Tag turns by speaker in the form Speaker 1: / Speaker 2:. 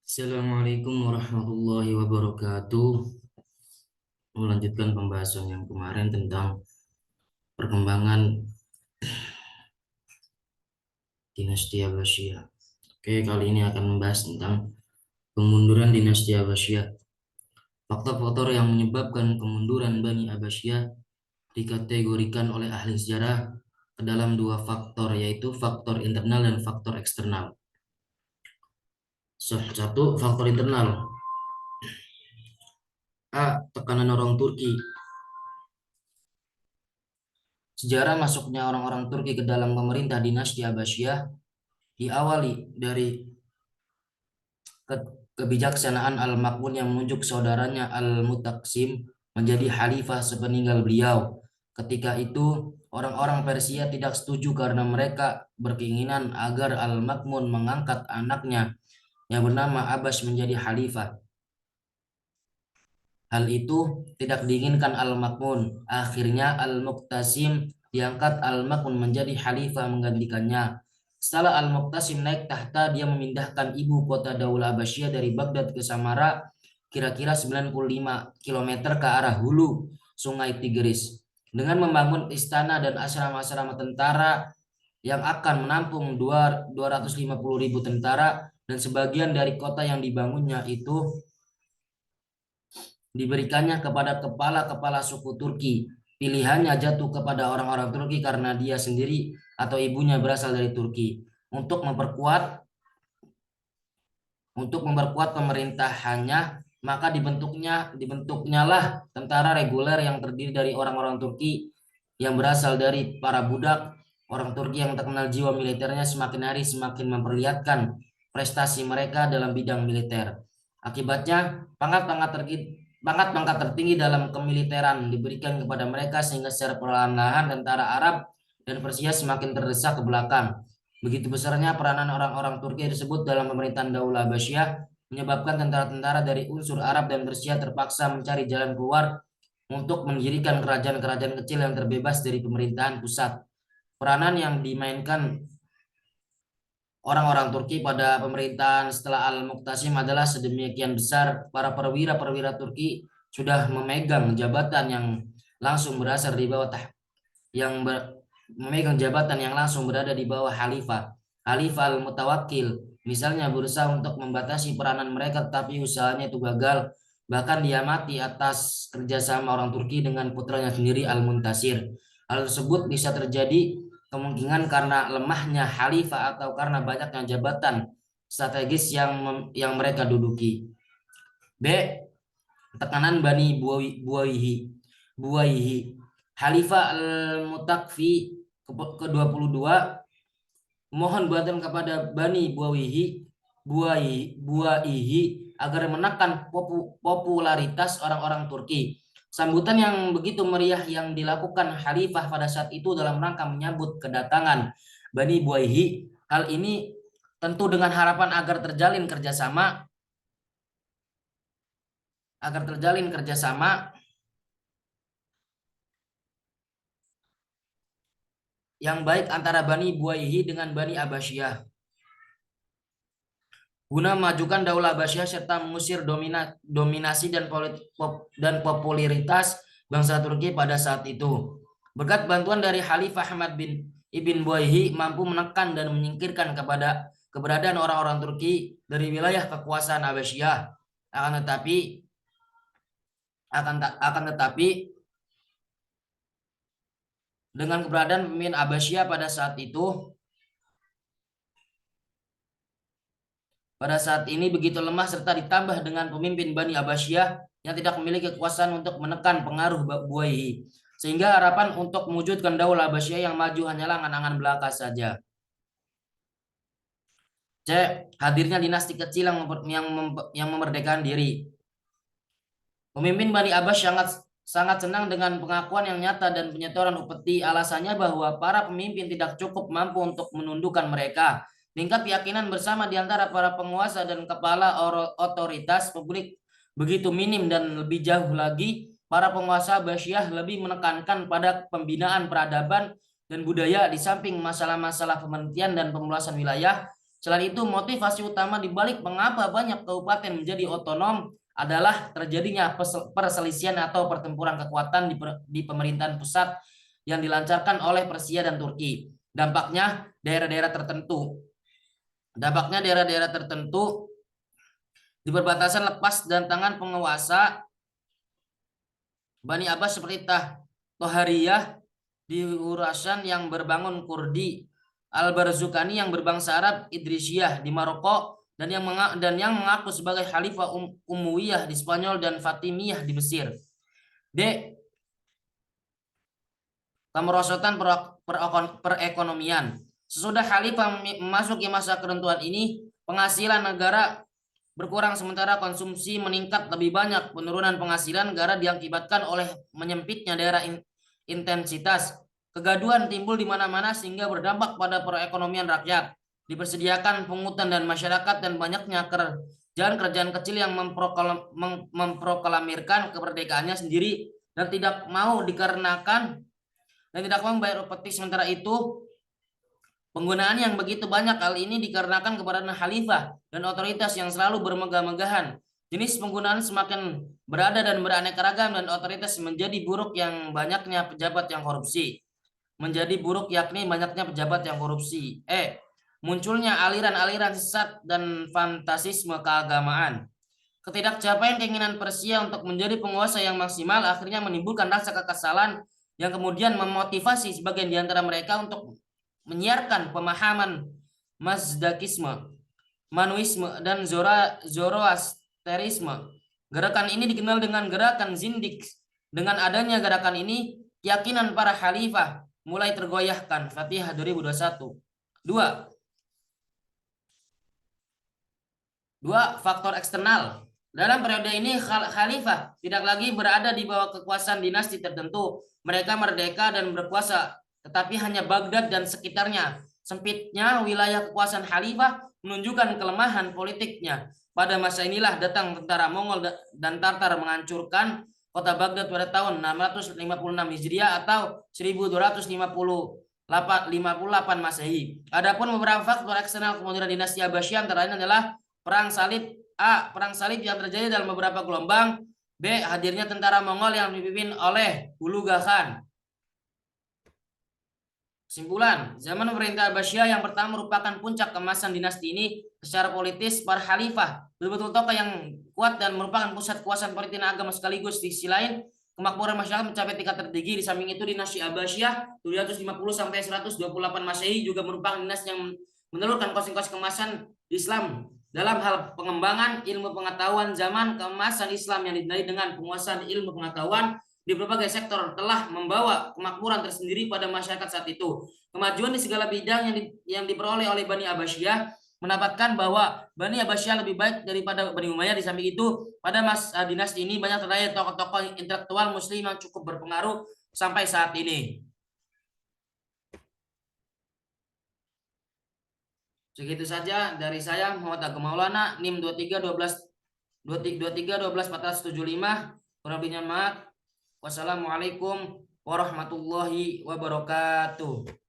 Speaker 1: Assalamualaikum warahmatullahi wabarakatuh. Melanjutkan pembahasan yang kemarin tentang perkembangan dinasti Abbasiyah. Oke, kali ini akan membahas tentang kemunduran dinasti Abbasiyah. Faktor-faktor yang menyebabkan kemunduran Bani Abbasiyah dikategorikan oleh ahli sejarah ke dalam dua faktor, yaitu faktor internal dan faktor eksternal. Satu, faktor internal. A. Tekanan orang Turki. Sejarah masuknya orang-orang Turki ke dalam pemerintah dinasti Abbasiyah diawali dari kebijaksanaan Al-Makmun yang menunjuk saudaranya Al-Mutaksim menjadi khalifah sepeninggal beliau. Ketika itu, orang-orang Persia tidak setuju karena mereka berkeinginan agar Al-Makmun mengangkat anaknya yang bernama Abbas menjadi khalifah. Hal itu tidak diinginkan Al-Makmun. Akhirnya Al-Muqtasim diangkat Al-Makmun menjadi khalifah menggantikannya. Setelah Al-Muqtasim naik tahta, dia memindahkan ibu kota Daulah Abbasiyah dari Baghdad ke Samara, kira-kira 95 km ke arah hulu Sungai Tigris, dengan membangun istana dan asrama-asrama tentara yang akan menampung 250.000 tentara, dan sebagian dari kota yang dibangunnya itu diberikannya kepada kepala-kepala suku Turki. Pilihannya jatuh kepada orang-orang Turki karena dia sendiri atau ibunya berasal dari Turki. Untuk memperkuat pemerintahannya, maka dibentuknyalah tentara reguler yang terdiri dari orang-orang Turki yang berasal dari para budak. Orang Turki yang terkenal jiwa militernya semakin hari semakin memperlihatkan prestasi mereka dalam bidang militer. Akibatnya, pangkat-pangkat tertinggi dalam kemiliteran diberikan kepada mereka, sehingga secara perlahan-lahan tentara Arab dan Persia semakin terdesak ke belakang. Begitu besarnya peranan orang-orang Turki tersebut dalam pemerintahan Daulah Abbasiyah menyebabkan tentara-tentara dari unsur Arab dan Persia terpaksa mencari jalan keluar untuk mendirikan kerajaan-kerajaan kecil yang terbebas dari pemerintahan pusat. Peranan yang dimainkan orang-orang Turki pada pemerintahan setelah Al-Muqtasim adalah sedemikian besar. Para perwira-perwira Turki sudah memegang jabatan yang langsung berasal di bawah yang memegang jabatan yang langsung berada di bawah Khalifah Al-Mutawakkil. Misalnya berusaha untuk membatasi peranan mereka, tetapi usahanya itu gagal. Bahkan dia mati atas kerjasama orang Turki dengan putranya sendiri Al-Muntasir. Hal tersebut bisa terjadi kemungkinan karena lemahnya Khalifah atau karena banyaknya jabatan strategis yang mereka duduki. B. Tekanan Bani Buwaihi. Khalifah Al-Mutakfi ke-22 mohon bantuan kepada Bani Buwaihi agar menekan popularitas orang-orang Turki. Sambutan yang begitu meriah yang dilakukan Khalifah pada saat itu dalam rangka menyambut kedatangan Bani Buwaihi. Hal ini tentu dengan harapan agar terjalin kerjasama yang baik antara Bani Buwaihi dengan Bani Abbasiyah guna memajukan Daulah Abbasiyah serta mengusir dominasi dan popularitas bangsa Turki pada saat itu. Berkat bantuan dari Khalifah Ahmad bin Ibn Buwaihi mampu menekan dan menyingkirkan keberadaan orang-orang Turki dari wilayah kekuasaan Abbasiyah. Akan tetapi dengan keberadaan pemimpin Abbasiyah pada saat ini begitu lemah, serta ditambah dengan pemimpin Bani Abbasiyah yang tidak memiliki kekuasaan untuk menekan pengaruh Buwaihi, sehingga harapan untuk mewujudkan Daulah Abbasiyah yang maju hanyalah angan-angan belaka saja. C. Hadirnya dinasti kecil yang memerdekakan diri. Pemimpin Bani Abbas sangat senang dengan pengakuan yang nyata dan penyetoran upeti. Alasannya bahwa para pemimpin tidak cukup mampu untuk menundukkan mereka. Tingkat keyakinan bersama di antara para penguasa dan kepala otoritas publik begitu minim, dan lebih jauh lagi, para penguasa Abbasiyah lebih menekankan pada pembinaan peradaban dan budaya di samping masalah-masalah pemerintahan dan pemulusan wilayah. Selain itu, motivasi utama dibalik mengapa banyak kabupaten menjadi otonom adalah terjadinya perselisihan atau pertempuran kekuatan di pemerintahan pusat yang dilancarkan oleh Persia dan Turki. Dampaknya daerah-daerah tertentu di perbatasan lepas dan tangan penguasa Bani Abbas seperti Tohariyah di Khurasan yang berbangun Kurdi, Al-Barzukani yang berbangsa Arab Idrisiyah di Maroko, dan yang mengaku sebagai Khalifah Umayyah di Spanyol dan Fatimiyah di Mesir. D. Kemerosotan perekonomian. Sesudah Khalifah memasuki masa keruntuhan ini, penghasilan negara berkurang sementara konsumsi meningkat lebih banyak. Penurunan penghasilan negara diakibatkan oleh menyempitnya daerah intensitas. Kegaduhan timbul di mana-mana sehingga berdampak pada perekonomian rakyat. Dipersediakan pungutan dan masyarakat dan banyaknya kerajaan kecil yang memproklamirkan kemerdekaannya sendiri dan tidak mau membayar upeti. Sementara itu, penggunaan yang begitu banyak hal ini dikarenakan keberadaan khalifah dan otoritas yang selalu bermegah-megahan. Jenis penggunaan semakin berada dan beraneka ragam dan otoritas menjadi buruk yang banyaknya pejabat yang korupsi. Munculnya aliran-aliran sesat dan fantasisme keagamaan. Ketidakcapaian keinginan Persia untuk menjadi penguasa yang maksimal akhirnya menimbulkan rasa kekesalan yang kemudian memotivasi sebagian di antara mereka untuk menyiarkan pemahaman Mazdakisme, Manuisme, dan Zoroasterisme. Gerakan ini dikenal dengan gerakan Zindik. Dengan adanya gerakan ini, keyakinan para khalifah mulai tergoyahkan. Fatihah 2021. Dua, faktor eksternal. Dalam periode ini, khalifah tidak lagi berada di bawah kekuasaan dinasti tertentu. Mereka merdeka dan berkuasa, tetapi hanya Baghdad dan sekitarnya. Sempitnya wilayah kekuasaan khalifah menunjukkan kelemahan politiknya. Pada masa inilah datang tentara Mongol dan Tartar menghancurkan kota Baghdad pada tahun 656 Hijriah atau 1258 Masehi. Adapun beberapa faktor eksternal kemunduran dinasti Abbasiyah antara lain adalah Perang Salib. A. Perang Salib yang terjadi dalam beberapa gelombang. B. Hadirnya tentara Mongol yang dipimpin oleh Hulagu Khan. Kesimpulan, zaman pemerintah Abbasiyah yang pertama merupakan puncak kemasan dinasti ini. Secara politis, para khalifah betul-betul tokoh yang kuat dan merupakan pusat kekuasaan politik dan agama sekaligus. Di sisi lain, kemakmuran masyarakat mencapai tingkat tertinggi. Di samping itu, dinasti Abbasiyah 750 sampai 128 Masehi juga merupakan dinasti yang menelurkan konsep-konsep kemasan Islam dalam hal pengembangan ilmu pengetahuan. Zaman keemasan Islam yang ditandai dengan penguasaan ilmu pengetahuan di berbagai sektor telah membawa kemakmuran tersendiri pada masyarakat saat itu. Kemajuan di segala bidang yang diperoleh oleh Bani Abbasiyah mendapatkan bahwa Bani Abbasiyah lebih baik daripada Bani Umayyah. Di samping itu, pada masa dinasti ini banyak terdapat tokoh-tokoh intelektual muslim yang cukup berpengaruh sampai saat ini. Segitu saja dari saya, Muhammad Agung Maulana, NIM 2312-475. Kurang lebihnya maaf. Wassalamualaikum warahmatullahi wabarakatuh.